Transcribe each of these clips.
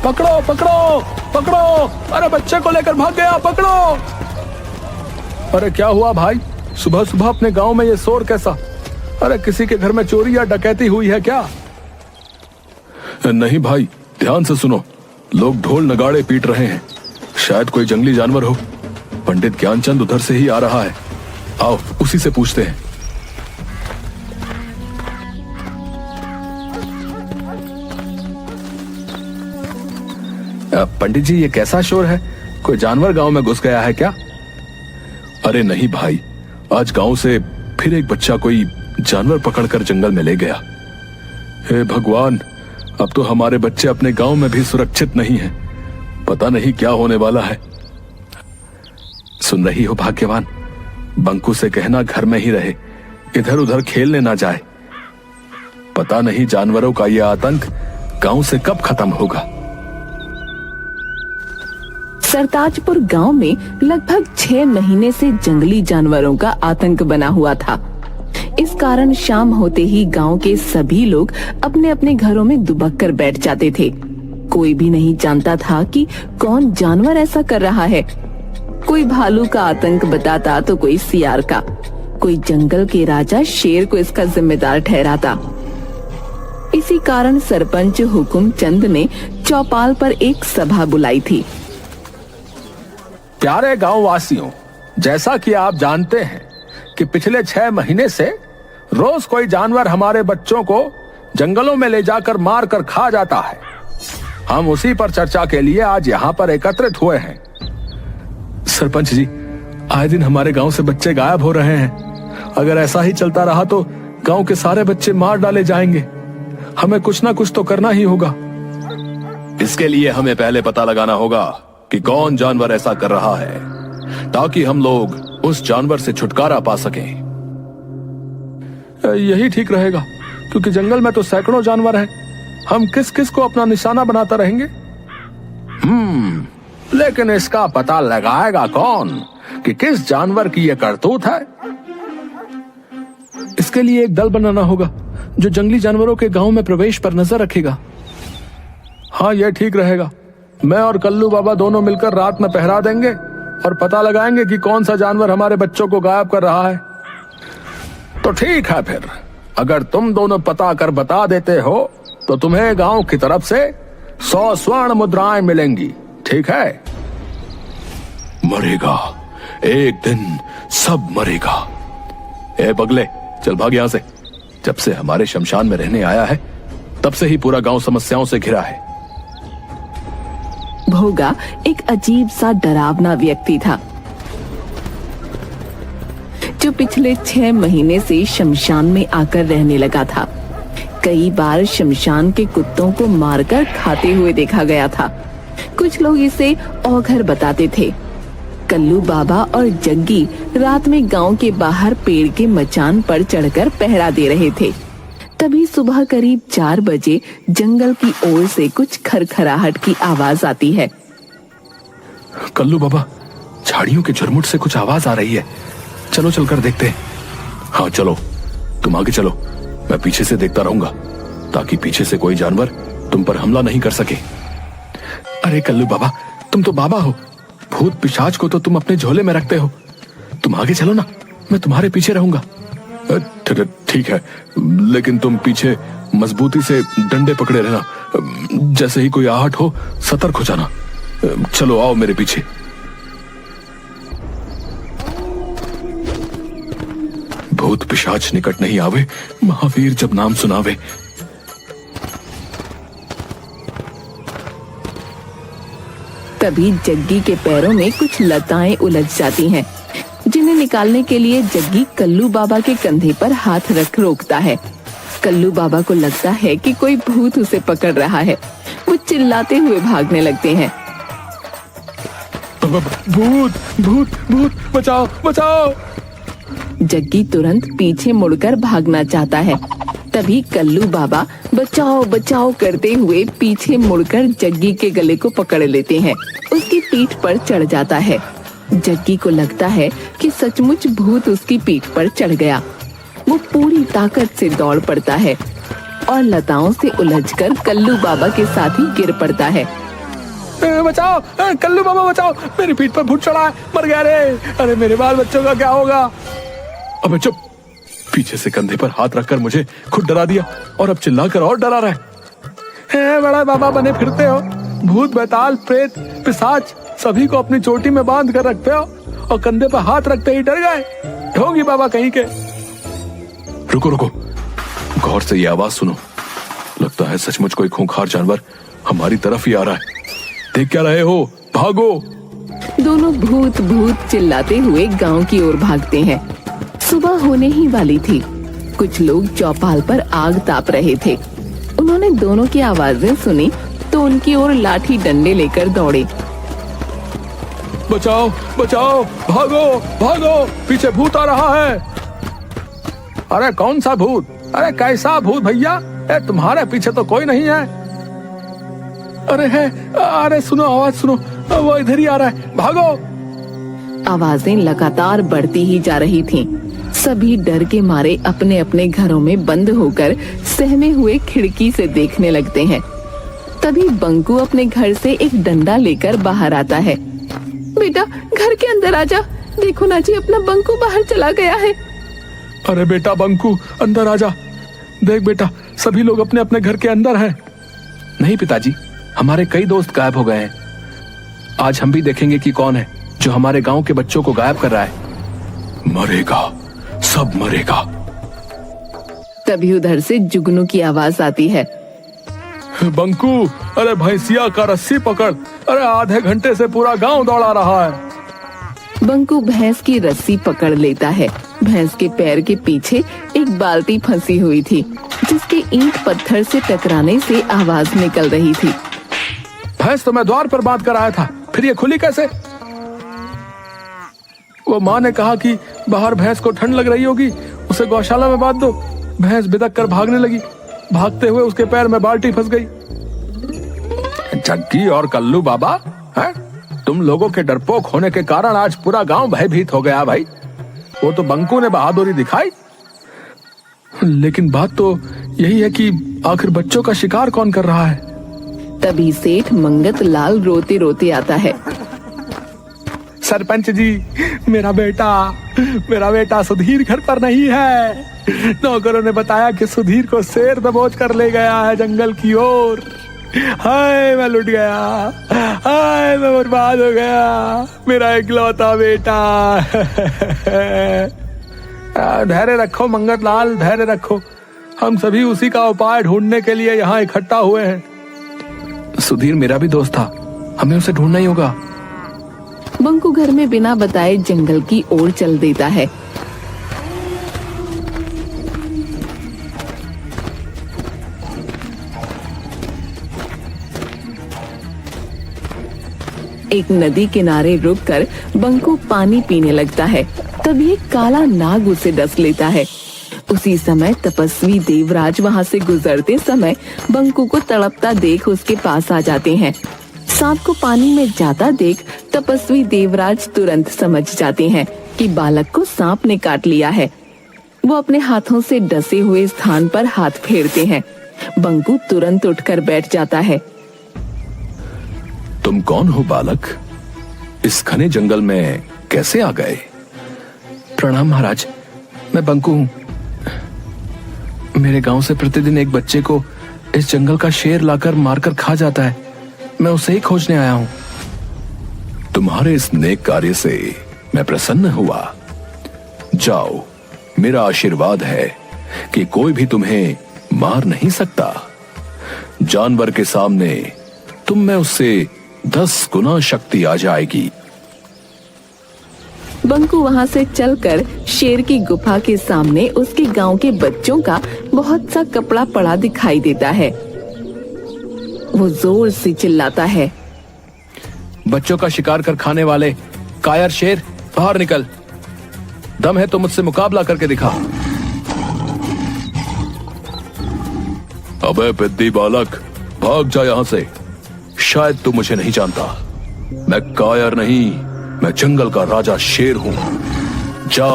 पकड़ो पकड़ो पकड़ो, अरे बच्चे को लेकर भाग गया, पकड़ो। अरे क्या हुआ भाई, सुबह सुबह अपने गांव में ये शोर कैसा? अरे किसी के घर में चोरी या डकैती हुई है क्या? नहीं भाई, ध्यान से सुनो, लोग ढोल नगाड़े पीट रहे हैं, शायद कोई जंगली जानवर हो। पंडित ज्ञानचंद उधर से ही आ रहा है, आओ उसी से पूछते हैं। पंडित जी, ये कैसा शोर है? कोई जानवर गांव में घुस गया है क्या? अरे नहीं भाई, आज गांव से फिर एक बच्चा कोई जानवर पकड़कर जंगल में ले गया। हे भगवान, अब तो हमारे बच्चे अपने गांव में भी सुरक्षित नहीं हैं। पता नहीं क्या होने वाला है। सुन रही हो भाग्यवान, बंकू से कहना घर में ही रहे, इधर उधर खेलने ना जाए। पता नहीं जानवरों का यह आतंक गांव से कब खत्म होगा। सरताजपुर गांव में लगभग 6 महीने से जंगली जानवरों का आतंक बना हुआ था। इस कारण शाम होते ही गांव के सभी लोग अपने अपने घरों में दुबक कर बैठ जाते थे। कोई भी नहीं जानता था कि कौन जानवर ऐसा कर रहा है। कोई भालू का आतंक बताता तो कोई सियार का, कोई जंगल के राजा शेर को इसका जिम्मेदार ठहराता। इसी कारण सरपंच हुकुम चंद ने चौपाल पर एक सभा बुलाई थी। प्यारे गांव वासियों, जैसा कि आप जानते हैं कि पिछले 6 महीने से रोज कोई जानवर हमारे बच्चों को जंगलों में ले जाकर मार कर खा जाता है। हम उसी पर चर्चा के लिए आज यहाँ पर एकत्रित हुए हैं। सरपंच जी, आए दिन हमारे गांव से बच्चे गायब हो रहे हैं। अगर ऐसा ही चलता रहा तो गांव के सारे बच्चे मार डाले जाएंगे। हमें कुछ ना कुछ तो करना ही होगा। इसके लिए हमें पहले पता लगाना होगा कि कौन जानवर ऐसा कर रहा है, ताकि हम लोग उस जानवर से छुटकारा पा सकें। यही ठीक रहेगा, क्योंकि जंगल में तो सैकड़ों जानवर हैं। हम किस किस को अपना निशाना बनाता रहेंगे? लेकिन इसका पता लगाएगा कौन कि किस जानवर की यह करतूत है? इसके लिए एक दल बनाना होगा जो जंगली जानवरों के गांव में प्रवेश पर नजर रखेगा। हाँ, यह ठीक रहेगा। मैं और कल्लू बाबा दोनों मिलकर रात में पहरा देंगे और पता लगाएंगे कि कौन सा जानवर हमारे बच्चों को गायब कर रहा है। तो ठीक है, फिर अगर तुम दोनों पता कर बता देते हो तो तुम्हें गांव की तरफ से 100 स्वर्ण मुद्राएं मिलेंगी, ठीक है? मरेगा, एक दिन सब मरेगा। ए बगले, चल भाग यहां से। जब से हमारे शमशान में रहने आया है, तब से ही पूरा गांव समस्याओं से घिरा है। भोगा एक अजीब सा डरावना व्यक्ति था, जो पिछले 6 महीने से शमशान में आकर रहने लगा था। कई बार शमशान के कुत्तों को मारकर खाते हुए देखा गया था। कुछ लोग इसे औघर बताते थे। कल्लू बाबा और जग्गी रात में गांव के बाहर पेड़ के मचान पर चढ़कर पहरा दे रहे थे। तभी सुबह करीब 4 बजे जंगल की ओर से कुछ खरखराहट की आवाज आती है। कल्लू बाबा, झाड़ियों के झुरमुट से कुछ आवाज आ रही है, चलो चलकर देखते हैं। हाँ चलो, तुम आगे चलो, मैं पीछे से देखता रहूंगा, ताकि पीछे से कोई जानवर तुम पर हमला नहीं कर सके। अरे कल्लू बाबा, तुम तो बाबा हो, भूत पिशाच को तो तुम अपने झोले में रखते हो। तुम आगे चलो ना, मैं तुम्हारे पीछे रहूंगा। ठीक है, लेकिन तुम पीछे मजबूती से डंडे पकड़े रहना। जैसे ही कोई आहट हो, सतर्क हो जाना। चलो आओ मेरे पीछे। भूत पिशाच निकट नहीं आवे, महावीर जब नाम सुनावे। तभी जग्गी के पैरों में कुछ लताएं उलझ जाती हैं, जिन्हें निकालने के लिए जग्गी कल्लू बाबा के कंधे पर हाथ रख रोकता है। कल्लू बाबा को लगता है कि कोई भूत उसे पकड़ रहा है। वो चिल्लाते हुए भागने लगते हैं। भूत भूत भूत, बचाओ बचाओ। जग्गी तुरंत पीछे मुड़कर भागना चाहता है। तभी कल्लू बाबा बचाओ बचाओ करते हुए पीछे मुड़कर जग्गी के गले को पकड़ लेते हैं। उसकी पीठ पर चढ़ जाता है। जग्गी को लगता है कि सचमुच भूत उसकी पीठ पर चढ़ गया। वो पूरी ताकत से दौड़ पड़ता है और लताओं से उलझकर कल्लू बाबा के साथ ही गिर पड़ता है। बचाओ, कल्लू बाबा बचाओ, मेरी पीठ पर भूत चढ़ा है, मर गया रे। अरे मेरे बाल बच्चों का क्या होगा? अबे चुप, पीछे से कंधे पर हाथ रखकर मुझे खुद डरा दिया और अब चिल्लाकर और डरा रहा है। बड़ा बाबा बने फिरते हो, भूत बैताल प्रेत पिशाच सभी को अपनी चोटी में बांध कर रखते हो और कंधे पर हाथ रखते ही डर गए। ढोंगी बाबा कहीं के। रुको रुको, गौर से ये आवाज सुनो, लगता है सचमुच कोई खूंखार जानवर हमारी तरफ ही आ रहा है। देख क्या रहे हो, भागो। दोनों भूत भूत चिल्लाते हुए गांव की ओर भागते हैं। सुबह होने ही वाली थी। कुछ लोग चौपाल पर आग ताप रहे थे। उन्होंने दोनों की आवाजें सुनी तो उनकी ओर लाठी डंडे लेकर दौड़े। बचाओ बचाओ, भागो भागो, पीछे भूत आ रहा है। अरे कौन सा भूत? अरे कैसा भूत भैया? तुम्हारे पीछे तो कोई नहीं है। अरे है, अरे सुनो आवाज सुनो, वो इधर ही आ रहा है, भागो। आवाजें लगातार बढ़ती ही जा रही थीं। सभी डर के मारे अपने अपने घरों में बंद होकर सहमे हुए खिड़की से देखने लगते हैं। तभी बंकू अपने घर से एक डंडा लेकर बाहर आता है। बेटा घर के अंदर आजा, देखो ना जी अपना बंकू बाहर चला गया है। अरे बेटा बंकू अंदर आजा, देख बेटा सभी लोग अपने अपने घर के अंदर हैं। नहीं पिताजी, हमारे कई दोस्त गायब हो गए हैं। आज हम भी देखेंगे कि कौन है जो हमारे गांव के बच्चों को गायब कर रहा है। मरेगा, सब मरेगा। तभी उधर से जुगनू की आवाज आती है। बंकू, अरे भैंसिया का रस्सी पकड़, अरे आधे घंटे से पूरा गांव दौड़ा रहा है। बंकू भैंस की रस्सी पकड़ लेता है। भैंस के पैर के पीछे एक बाल्टी फंसी हुई थी, जिसके ईंट पत्थर से टकराने से आवाज निकल रही थी। भैंस तो मैं द्वार पर बांध कर आया था, फिर ये खुली कैसे? वो माँ ने कहा कि बाहर भैंस को ठंड लग रही होगी, उसे गौशाला में बांध दो। भैंस बिदक कर भागने लगी, भागते हुए उसके पैर में बाल्टी फंस गई। जग्गी और कल्लू बाबा, हैं? तुम लोगों के डरपोक होने के कारण आज पूरा गांव भयभीत हो गया भाई। वो तो बंकू ने बहादुरी दिखाई, लेकिन बात तो यही है कि आखिर बच्चों का शिकार कौन कर रहा है? तभी सेठ मंगत लाल रोते रोते आता है। सरपंच जी, मेरा बेटा सुधीर घर पर नहीं है। नौकरों ने बताया कि सुधीर को शेर दबोच कर ले गया है जंगल की ओर। हाय मैं लुट गया, हाय मैं बर्बाद हो गया, मेरा इकलौता बेटा। धैर्य रखो मंगत लाल, धैर्य रखो। हम सभी उसी का उपाय ढूंढने के लिए यहाँ इकट्ठा हुए हैं। सुधीर मेरा भी दोस्त था, हमें उसे ढूंढना ही होगा। बंकू घर में बिना बताए जंगल की ओर चल देता है। एक नदी किनारे रुककर बंकू पानी पीने लगता है। तभी एक काला नाग उसे डस लेता है। उसी समय तपस्वी देवराज वहां से गुजरते समय बंकू को तड़पता देख उसके पास आ जाते हैं। सांप को पानी में जाता देख तपस्वी देवराज तुरंत समझ जाते हैं कि बालक को सांप ने काट लिया है। वो अपने हाथों से डसे हुए स्थान पर हाथ फेरते हैं। बंकू तुरंत उठकर बैठ जाता है। तुम कौन हो बालक? इस घने जंगल में कैसे आ गए? प्रणाम महाराज, मैं बंकू हूँ। मेरे गांव से प्रतिदिन एक बच्चे को इस जंगल का शेर लाकर मारकर खा जाता है। मैं उसे ही खोजने आया हूँ। तुम्हारे इस नेक कार्य से मैं प्रसन्न हुआ। जाओ, मेरा आशीर्वाद है कि कोई भी तुम्हें मार नहीं सकता। जानवर के सामने तुम में उससे 10 गुना शक्ति आ जाएगी। बंकू वहां से चलकर शेर की गुफा के सामने उसके गांव के बच्चों का बहुत सा कपड़ा पड़ा दिखाई देता है। वो जोर से चिल्लाता है, बच्चों का शिकार कर खाने वाले कायर शेर, बाहर निकल। दम है तो मुझसे मुकाबला करके दिखा। अबे पिद्दी बालक, भाग जा यहाँ से। शायद तू मुझे नहीं जानता। मैं कायर नहीं, मैं जंगल का राजा शेर हूँ। जा,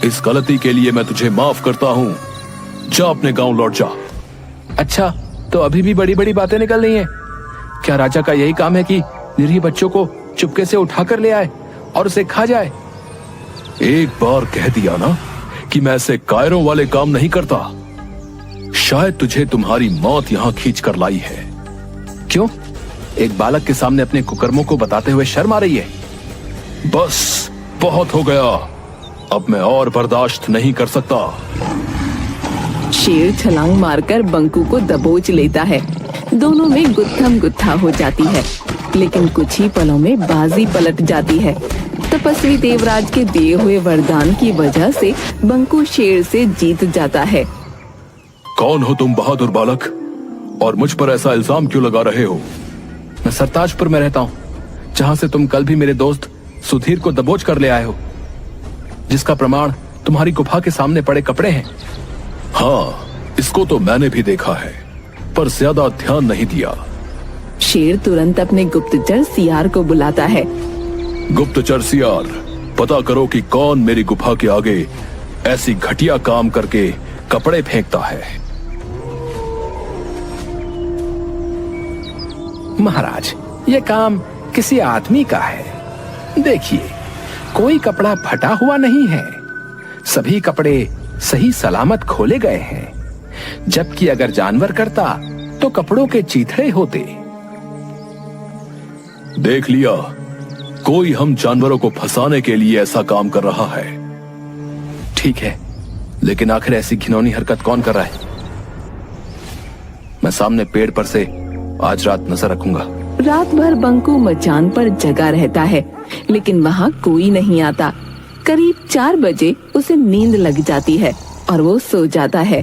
इस गलती के लिए मैं तुझे माफ करता हूँ। जा अपने गांव लौट जा। अच्छा, तो अभी भी बड़ी बड़ी बातें निकल रही हैं। क्या राजा का यही काम है कि निरीह बच्चों को चुपके से उठाकर ले आए और उसे खा जाए? एक बार कह दिया ना कि मैं ऐसे कायरों वाले काम नहीं करता। शायद तुझे तुम्हारी मौत यहां खींच कर लाई है। क्यों? एक बालक के सामने अपने कुकर्मों को बताते हुए शर्म आ रही है? बस बहुत हो गया, अब मैं और बर्दाश्त नहीं कर सकता। शेर छलांग मारकर बंकू को दबोच लेता है। दोनों में गुत्थम गुत्था हो जाती है, लेकिन कुछ ही पलों में बाजी पलट जाती है। तपस्वी देवराज के दिए हुए वरदान की वजह से बंकू शेर से जीत जाता है। कौन हो तुम बहादुर बालक, और मुझ पर ऐसा इल्जाम क्यों लगा रहे हो? मैं सरताजपुर में रहता हूँ, जहाँ से तुम कल भी मेरे दोस्त सुधीर को दबोच कर ले आए हो, जिसका प्रमाण तुम्हारी गुफा के सामने पड़े कपड़े हैं। हाँ, इसको तो मैंने भी देखा है, पर ज्यादा ध्यान नहीं दिया। शेर तुरंत अपने गुप्तचर सियार को बुलाता है। गुप्तचर सियार, पता करो कि कौन मेरी गुफा के आगे ऐसी घटिया काम करके कपड़े फेंकता है। महाराज, ये काम किसी आदमी का है। देखिए, कोई कपड़ा फटा हुआ नहीं है, सभी कपड़े सही सलामत खोले गए हैं। जबकि अगर जानवर करता तो कपड़ों के चीथड़े होते। देख लिया, कोई हम जानवरों को फंसाने के लिए ऐसा काम कर रहा है। ठीक है, लेकिन आखिर ऐसी घिनौनी हरकत कौन कर रहा है? मैं सामने पेड़ पर से आज रात नजर रखूंगा। रात भर बंकू मचान पर जगा रहता है, लेकिन वहाँ कोई नहीं आता। करीब 4 बजे उसे नींद लग जाती है और वो सो जाता है।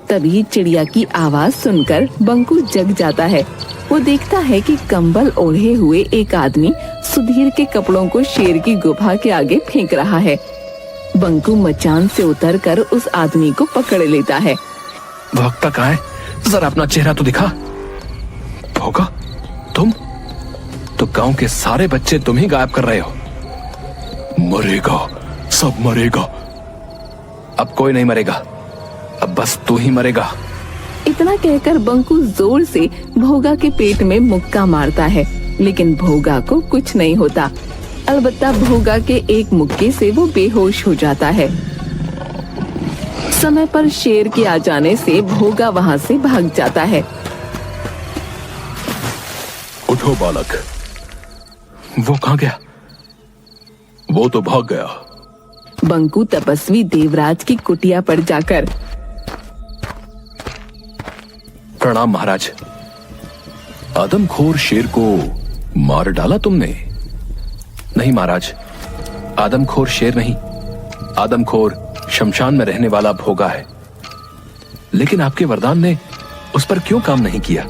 तभी चिड़िया की आवाज सुनकर बंकू जग जाता है। वो देखता है कि कंबल ओढ़े हुए एक आदमी सुधीर के कपड़ों को शेर की गुफा के आगे फेंक रहा है। बंकू मचान से उतरकर उस आदमी को पकड़ लेता है। भौंकता कहाँ है? जरा अपना चेहरा तो दिखा। भोगा, तुम तो गांव के सारे बच्चे तुम ही गायब कर रहे हो। मरेगा, सब मरेगा। अब कोई नहीं मरेगा, अब बस तू ही मरेगा। इतना कहकर बंकू जोर से भोगा के पेट में मुक्का मारता है, लेकिन भोगा को कुछ नहीं होता। अलबत्ता भोगा के एक मुक्के से वो बेहोश हो जाता है। समय पर शेर के आ जाने से भोगा वहाँ से भाग जाता है। उठो बालक। वो कहाँ गया? वो तो भाग गया। बंकू तपस्वी देवराज की कुटिया पर जाकर, प्रणाम महाराज। आदमखोर शेर को मार डाला तुमने? नहीं महाराज, आदमखोर शेर नहीं, आदमखोर शमशान में रहने वाला भोगा है। लेकिन आपके वरदान ने उस पर क्यों काम नहीं किया?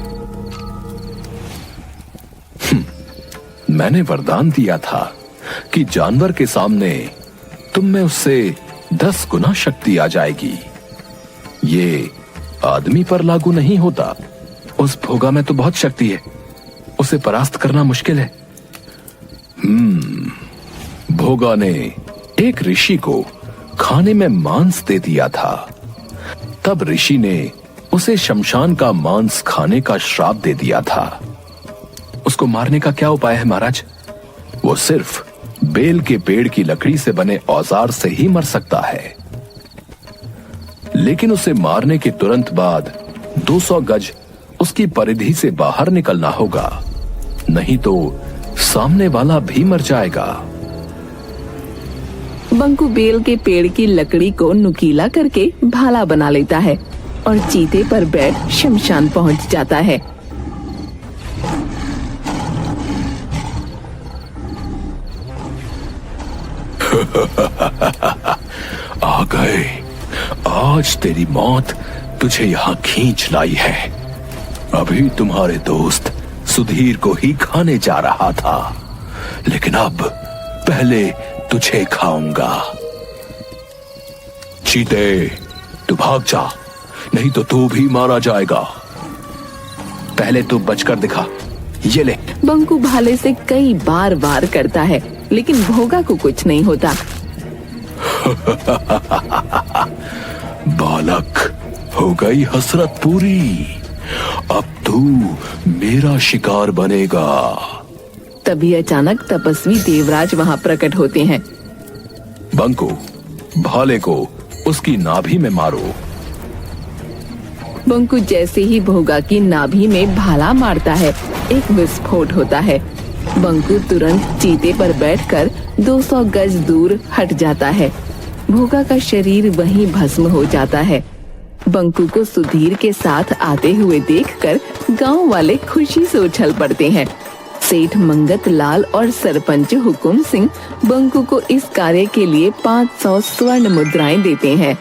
मैंने वरदान दिया था कि जानवर के सामने तुम में उससे 10 गुना शक्ति आ जाएगी। ये आदमी पर लागू नहीं होता। उस भोगा में तो बहुत शक्ति है, उसे परास्त करना मुश्किल है। भोगा ने एक ऋषि को खाने में मांस दे दिया था। तब ऋषि ने उसे शमशान का मांस खाने का श्राप दे दिया था। उसको मारने का क्या उपाय है महाराज? वो सिर्फ बेल के पेड़ की लकड़ी से बने औजार से ही मर सकता है। लेकिन उसे मारने के तुरंत बाद 200 गज उसकी परिधि से बाहर निकलना होगा, नहीं तो सामने वाला भी मर जाएगा। बंकू बेल के पेड़ की लकड़ी को नुकीला करके भाला बना लेता है और चीते पर बैठ शमशान पहुंच जाता है। आ गए, आज तेरी मौत तुझे यहाँ खींच लाई है। अभी तुम्हारे दोस्त सुधीर को ही खाने जा रहा था, लेकिन अब पहले तुझे खाऊंगा। चीते, तू भाग जा, नहीं तो तू भी मारा जाएगा। पहले तू बचकर दिखा, ये ले। बंकू भाले से कई बार वार करता है, लेकिन भोगा को कुछ नहीं होता। बालक, हो गई हसरत पूरी। अब तू तू मेरा शिकार बनेगा। तभी अचानक तपस्वी देवराज वहां प्रकट होते हैं। बंकू, भाले को उसकी नाभि में मारो। बंकू जैसे ही भोगा की नाभि में भाला मारता है, एक विस्फोट होता है। बंकू तुरंत चीते पर बैठकर 200 गज दूर हट जाता है। भोगा का शरीर वहीं भस्म हो जाता है। बंकू को सुधीर के साथ आते हुए देखकर गांव वाले खुशी से उछल पड़ते हैं। सेठ मंगत लाल और सरपंच हुकुम सिंह बंकू को इस कार्य के लिए 500 स्वर्ण मुद्राएं देते हैं।